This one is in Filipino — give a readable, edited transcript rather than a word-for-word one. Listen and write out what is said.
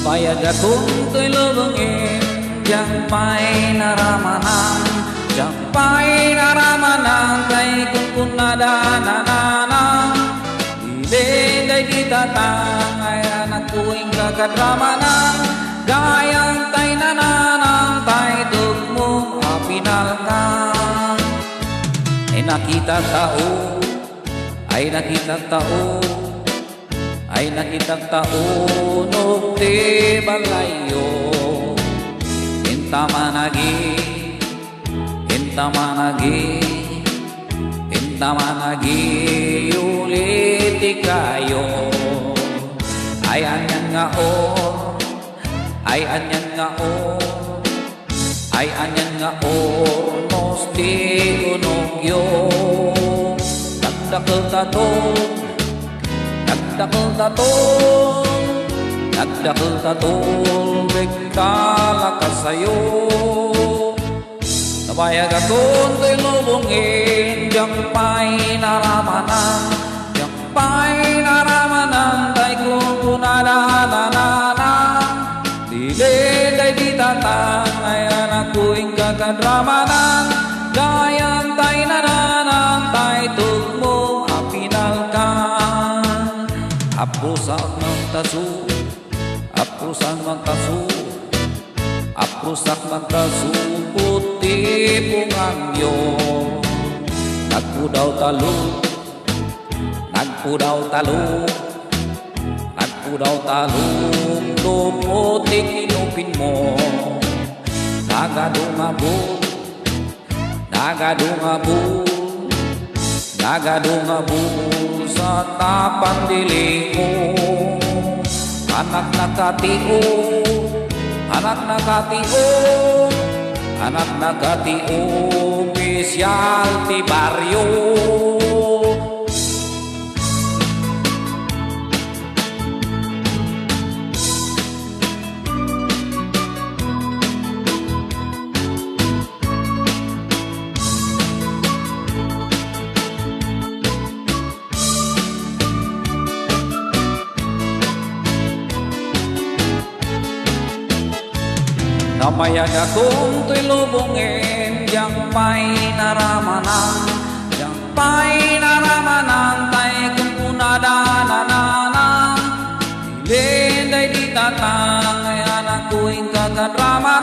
Bayag akong to'y lubungin, diyang pa'y naramanan, diyang pa'y naramanan, kay kung nadananan. Dili day gitatang, ay anak kuing kakadramanan, gayang tay nananang, tay tugmong apinalkan. Ay nakita tao, ay nakita tao, ay nakitang taon o di balayo. Inta managi, inta managi, inta managi, ulit ikayo. Ay anyan nga o, ay anyan nga o, ay anyan nga o, nos di unogyo. Nagdakil tatong, nagdakil tatol, bigkala ka sa'yo. Nabayag akong to'y lubungin, diyang pa'y naramanan, diyang pa'y naramanan, tay kung nadananan. Dili day di tatang, ay anak kuing kakadramanan, gayang tay nananan, tay tugmong apinalkan. Aprusak ng taso, aprusak ng taso, aprusak ng taso, puti pungangyo. Nagpudaw talo, nagpudaw talo, nagpudaw talo, luputi kinupin mo. Nagadungabo, nagadungabo, nagadungabo sa tapang diling mo. Anak nakatio, anak nakatio, anak nakatio, opisyal di baryo. Nabayag akong to'y lubungin, diyang pa'y naramanan, diyang pa'y naramanan, tay kung nadananan. Dili day di tatang, ay anak kuing kakadramanan.